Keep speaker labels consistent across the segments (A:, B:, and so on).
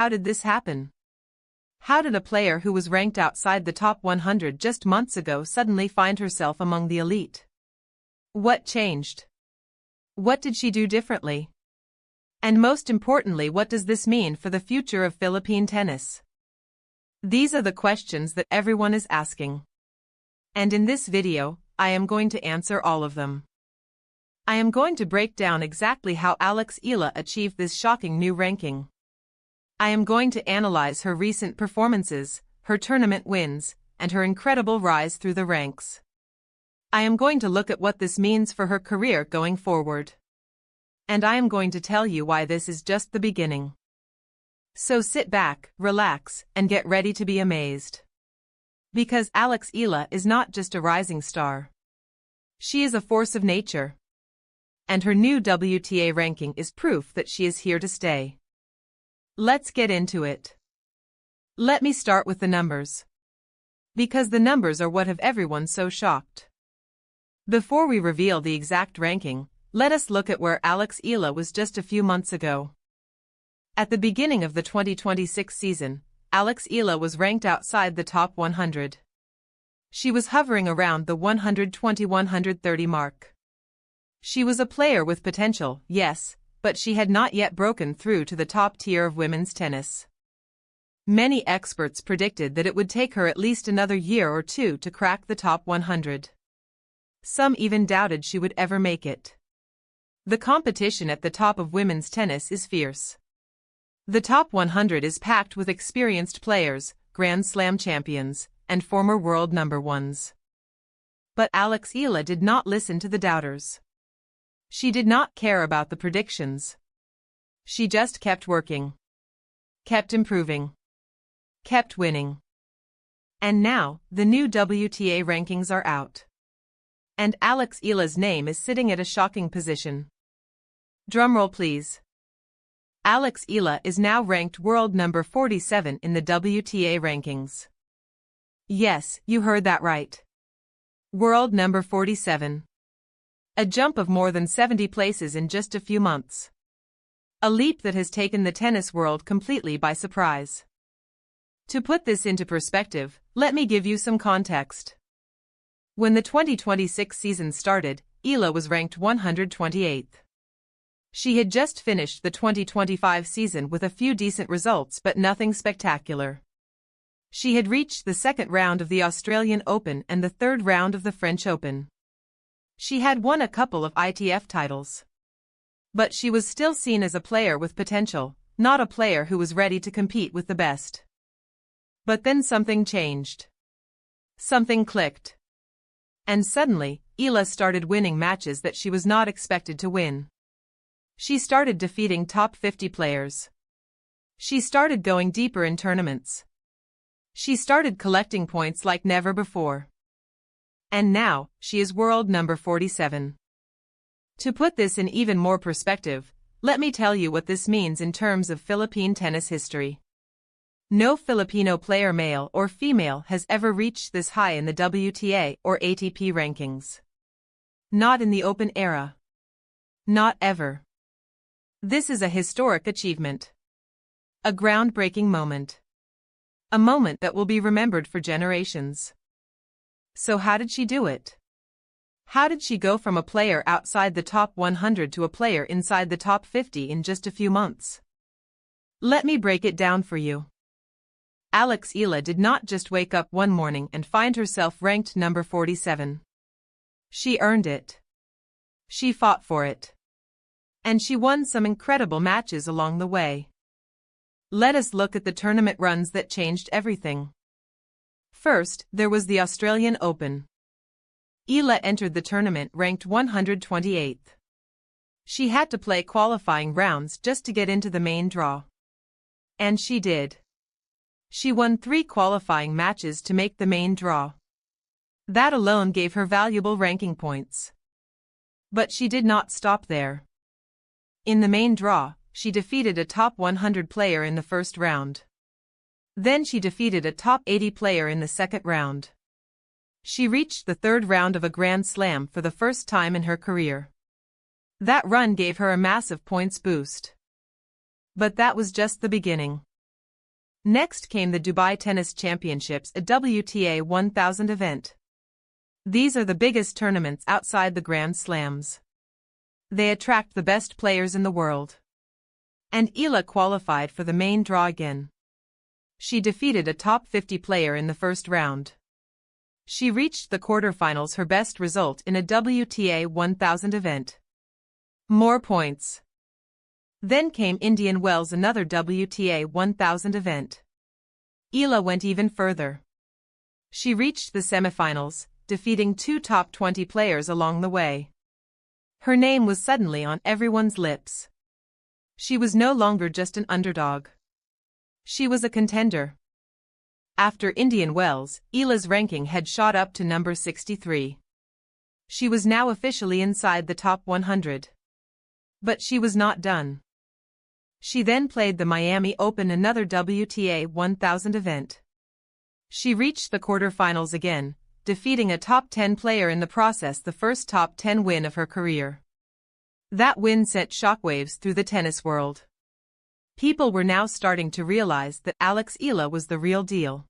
A: How did this happen? How did a player who was ranked outside the top 100 just months ago suddenly find herself among the elite? What changed? What did she do differently? And most importantly, what does this mean for the future of Philippine tennis? These are the questions that everyone is asking. And in this video, I am going to answer all of them. I am going to break down exactly how Eala achieved this shocking new ranking. I am going to analyze her recent performances, her tournament wins, and her incredible rise through the ranks. I am going to look at what this means for her career going forward. And I am going to tell you why this is just the beginning. So sit back, relax, and get ready to be amazed. Because Eala is not just a rising star. She is a force of nature. And her new WTA ranking is proof that she is here to stay. Let's get into it. Let me start with the numbers. Because the numbers are what have everyone so shocked. Before we reveal the exact ranking, let us look at where Eala was just a few months ago. At the beginning of the 2026 season, Eala was ranked outside the top 100. She was hovering around the 120-130 mark. She was a player with potential, yes, but she had not yet broken through to the top tier of women's tennis. Many experts predicted that it would take her at least another year or two to crack the top 100. Some even doubted she would ever make it. The competition at the top of women's tennis is fierce. The top 100 is packed with experienced players, Grand Slam champions, and former world number ones. But Eala did not listen to the doubters. She did not care about the predictions. She just kept working. Kept improving. Kept winning. And now, the new WTA rankings are out. And Eala's name is sitting at a shocking position. Drumroll please. Eala is now ranked world number 47 in the WTA rankings. Yes, you heard that right. World number 47. A jump of more than 70 places in just a few months. A leap that has taken the tennis world completely by surprise. To put this into perspective, let me give you some context. When the 2026 season started, Eala was ranked 128th. She had just finished the 2025 season with a few decent results but nothing spectacular. She had reached the second round of the Australian Open and the third round of the French Open. She had won a couple of ITF titles. But she was still seen as a player with potential, not a player who was ready to compete with the best. But then something changed. Something clicked. And suddenly, Eala started winning matches that she was not expected to win. She started defeating top 50 players. She started going deeper in tournaments. She started collecting points like never before. And now, she is world number 47. To put this in even more perspective, let me tell you what this means in terms of Philippine tennis history. No Filipino player, male or female, has ever reached this high in the WTA or ATP rankings. Not in the Open era. Not ever. This is a historic achievement. A groundbreaking moment. A moment that will be remembered for generations. So how did she do it? How did she go from a player outside the top 100 to a player inside the top 50 in just a few months? Let me break it down for you. Eala did not just wake up one morning and find herself ranked number 47. She earned it. She fought for it. And she won some incredible matches along the way. Let us look at the tournament runs that changed everything. First, there was the Australian Open. Eala entered the tournament ranked 128th. She had to play qualifying rounds just to get into the main draw. And she did. She won 3 qualifying matches to make the main draw. That alone gave her valuable ranking points. But she did not stop there. In the main draw, she defeated a top 100 player in the first round. Then she defeated a top 80 player in the second round. She reached the third round of a Grand Slam for the first time in her career. That run gave her a massive points boost. But that was just the beginning. Next came the Dubai Tennis Championships, a WTA 1000 event. These are the biggest tournaments outside the Grand Slams. They attract the best players in the world. And Eala qualified for the main draw again. She defeated a top 50 player in the first round. She reached the quarterfinals, her best result in a WTA 1000 event. More points. Then came Indian Wells, another WTA 1000 event. Eala went even further. She reached the semifinals, defeating two top 20 players along the way. Her name was suddenly on everyone's lips. She was no longer just an underdog. She was a contender. After Indian Wells, Eala's ranking had shot up to number 63. She was now officially inside the top 100. But she was not done. She then played the Miami Open, another WTA 1000 event. She reached the quarterfinals again, defeating a top 10 player in the process, the first top 10 win of her career. That win sent shockwaves through the tennis world. People were now starting to realize that Eala was the real deal.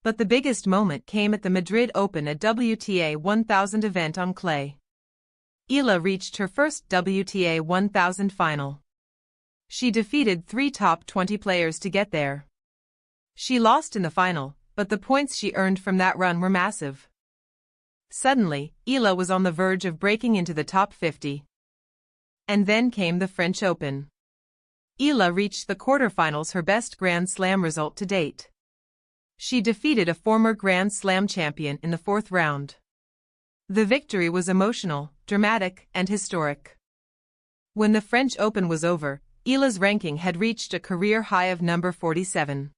A: But the biggest moment came at the Madrid Open, a WTA 1000 event on clay. Eala reached her first WTA 1000 final. She defeated three top 20 players to get there. She lost in the final, but the points she earned from that run were massive. Suddenly, Eala was on the verge of breaking into the top 50. And then came the French Open. Eala reached the quarterfinals, her best Grand Slam result to date. She defeated a former Grand Slam champion in the fourth round. The victory was emotional, dramatic, and historic. When the French Open was over, Eala's ranking had reached a career high of number 47.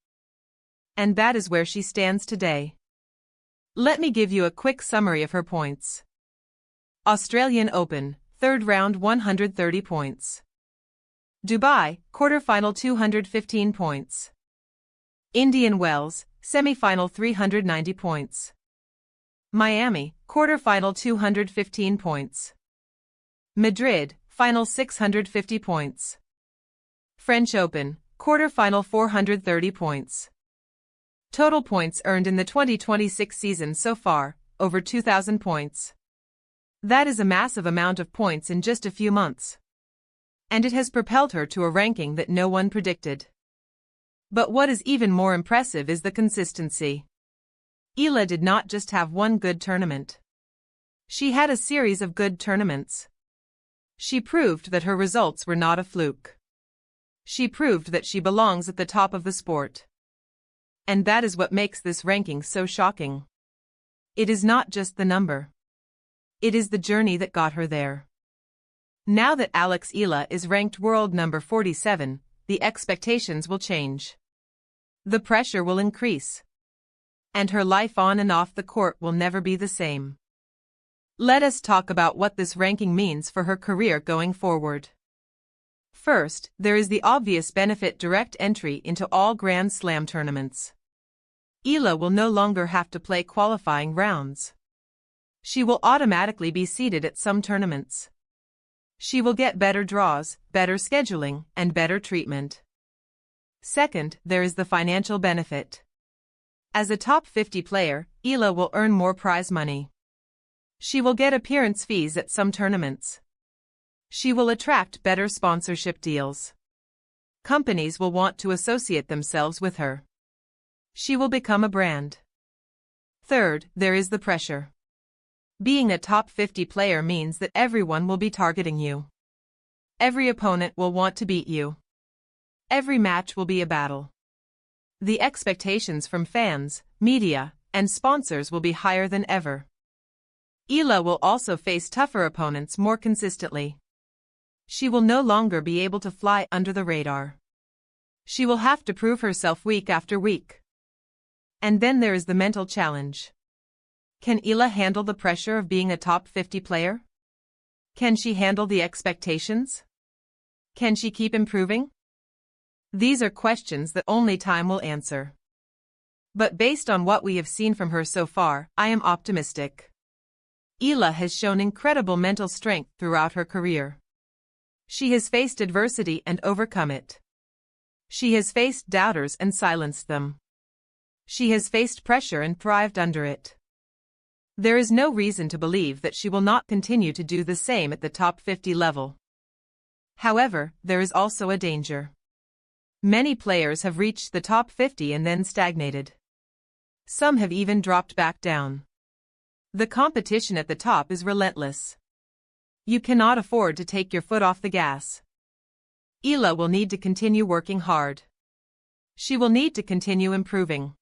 A: And that is where she stands today. Let me give you a quick summary of her points. Australian Open, third round 130 points. Dubai, quarterfinal 215 points. Indian Wells, semifinal 390 points. Miami, quarterfinal 215 points. Madrid, final 650 points. French Open, quarterfinal 430 points. Total points earned in the 2026 season so far, over 2,000 points. That is a massive amount of points in just a few months. And it has propelled her to a ranking that no one predicted. But what is even more impressive is the consistency. Eala did not just have one good tournament. She had a series of good tournaments. She proved that her results were not a fluke. She proved that she belongs at the top of the sport. And that is what makes this ranking so shocking. It is not just the number. It is the journey that got her there. Now that Eala is ranked world number 47, the expectations will change. The pressure will increase. And her life on and off the court will never be the same. Let us talk about what this ranking means for her career going forward. First, there is the obvious benefit: direct entry into all Grand Slam tournaments. Eala will no longer have to play qualifying rounds. She will automatically be seeded at some tournaments. She will get better draws, better scheduling, and better treatment. Second, there is the financial benefit. As a top 50 player, Eala will earn more prize money. She will get appearance fees at some tournaments. She will attract better sponsorship deals. Companies will want to associate themselves with her. She will become a brand. Third, there is the pressure. Being a top 50 player means that everyone will be targeting you. Every opponent will want to beat you. Every match will be a battle. The expectations from fans, media, and sponsors will be higher than ever. Eala will also face tougher opponents more consistently. She will no longer be able to fly under the radar. She will have to prove herself week after week. And then there is the mental challenge. Can Eala handle the pressure of being a top 50 player? Can she handle the expectations? Can she keep improving? These are questions that only time will answer. But based on what we have seen from her so far, I am optimistic. Eala has shown incredible mental strength throughout her career. She has faced adversity and overcome it. She has faced doubters and silenced them. She has faced pressure and thrived under it. There is no reason to believe that she will not continue to do the same at the top 50 level. However, there is also a danger. Many players have reached the top 50 and then stagnated. Some have even dropped back down. The competition at the top is relentless. You cannot afford to take your foot off the gas. Eala will need to continue working hard. She will need to continue improving.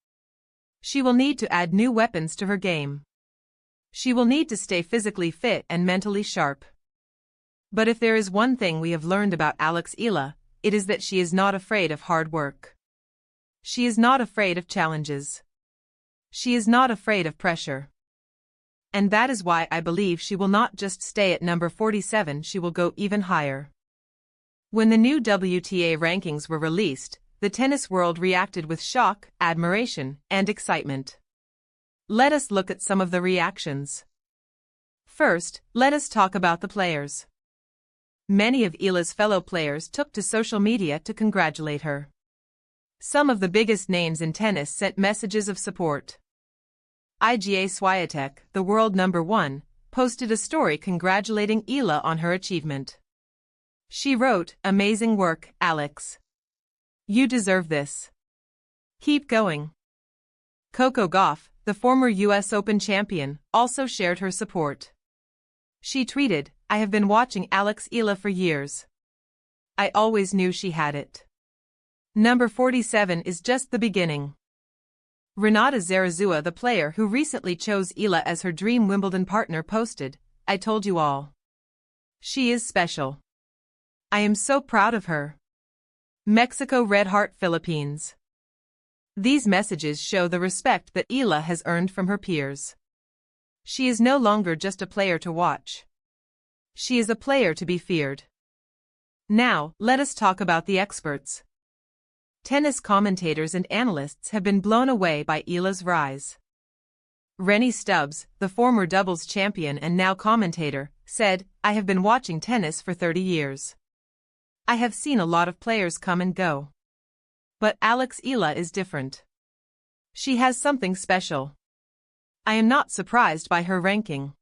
A: She will need to add new weapons to her game. She will need to stay physically fit and mentally sharp. But if there is one thing we have learned about Eala, it is that she is not afraid of hard work. She is not afraid of challenges. She is not afraid of pressure. And that is why I believe she will not just stay at number 47, she will go even higher. When the new WTA rankings were released, the tennis world reacted with shock, admiration, and excitement. Let us look at some of the reactions. First, let us talk about the players. Many of Eala's fellow players took to social media to congratulate her. Some of the biggest names in tennis sent messages of support. Iga Swiatek, the world number 1, posted a story congratulating Eala on her achievement. She wrote, "Amazing work, Alex. You deserve this. Keep going." Coco Gauff, the former US Open champion, also shared her support. She tweeted, "I have been watching Eala for years. I always knew she had it. Number 47 is just the beginning." Renata Zarazua, the player who recently chose Eala as her dream Wimbledon partner, posted, "I told you all. She is special. I am so proud of her." Mexico Red Heart Philippines. These messages show the respect that Eala has earned from her peers. She is no longer just a player to watch. She is a player to be feared. Now, let us talk about the experts. Tennis commentators and analysts have been blown away by Eala's rise. Rennie Stubbs, the former doubles champion and now commentator, said, "I have been watching tennis for 30 years. I have seen a lot of players come and go. But Eala is different. She has something special. I am not surprised by her ranking.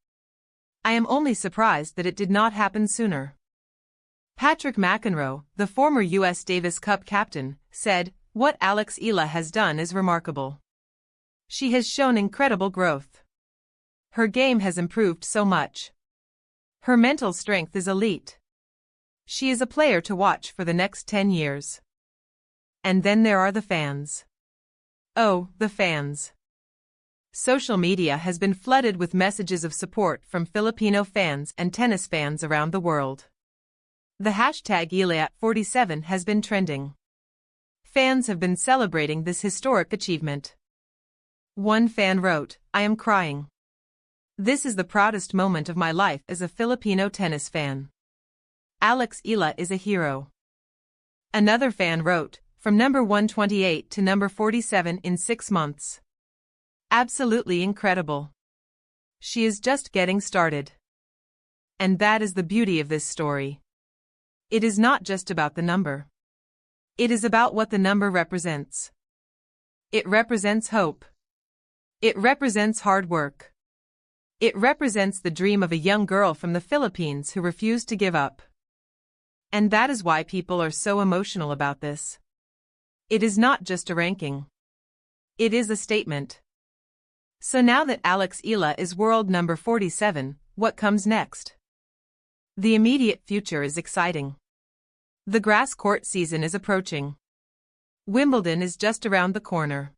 A: I am only surprised that it did not happen sooner." Patrick McEnroe, the former US Davis Cup captain, said, "What Eala has done is remarkable. She has shown incredible growth. Her game has improved so much. Her mental strength is elite. She is a player to watch for the next 10 years. And then there are the fans. Oh, the fans. Social media has been flooded with messages of support from Filipino fans and tennis fans around the world. The hashtag Eala47 has been trending. Fans have been celebrating this historic achievement. One fan wrote, "I am crying. This is the proudest moment of my life as a Filipino tennis fan. Eala is a hero." Another fan wrote, "From number 128 to number 47 in 6 months. Absolutely incredible. She is just getting started." And that is the beauty of this story. It is not just about the number. It is about what the number represents. It represents hope. It represents hard work. It represents the dream of a young girl from the Philippines who refused to give up. And that is why people are so emotional about this. It is not just a ranking. It is a statement. So now that Eala is world number 47, what comes next? The immediate future is exciting. The grass court season is approaching. Wimbledon is just around the corner.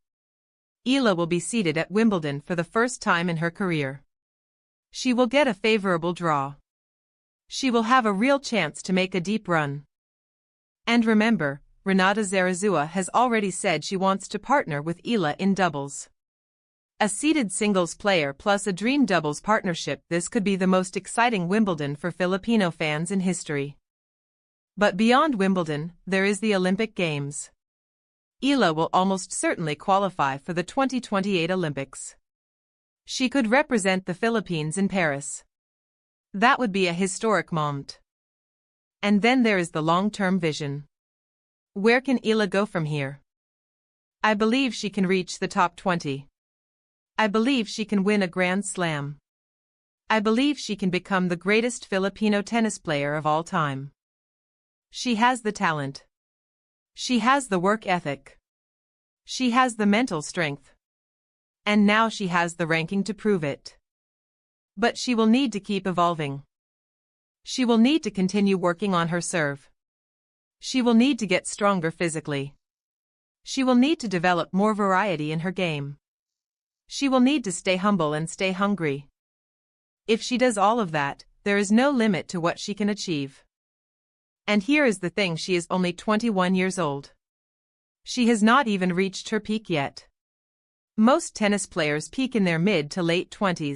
A: Eala will be seated at Wimbledon for the first time in her career. She will get a favorable draw. She will have a real chance to make a deep run. And remember, Renata Zarazua has already said she wants to partner with Eala in doubles. A seeded singles player plus a dream doubles partnership. This could be the most exciting Wimbledon for Filipino fans in history. But beyond Wimbledon, there is the Olympic Games. Eala will almost certainly qualify for the 2028 Olympics. She could represent the Philippines in Paris. That would be a historic moment. And then there is the long-term vision. Where can Eala go from here? I believe she can reach the top 20. I believe she can win a Grand Slam. I believe she can become the greatest Filipino tennis player of all time. She has the talent. She has the work ethic. She has the mental strength. And now she has the ranking to prove it. But she will need to keep evolving. She will need to continue working on her serve. She will need to get stronger physically. She will need to develop more variety in her game. She will need to stay humble and stay hungry. If she does all of that, there is no limit to what she can achieve. And here is the thing, she is only 21 years old. She has not even reached her peak yet. Most tennis players peak in their mid to late 20s.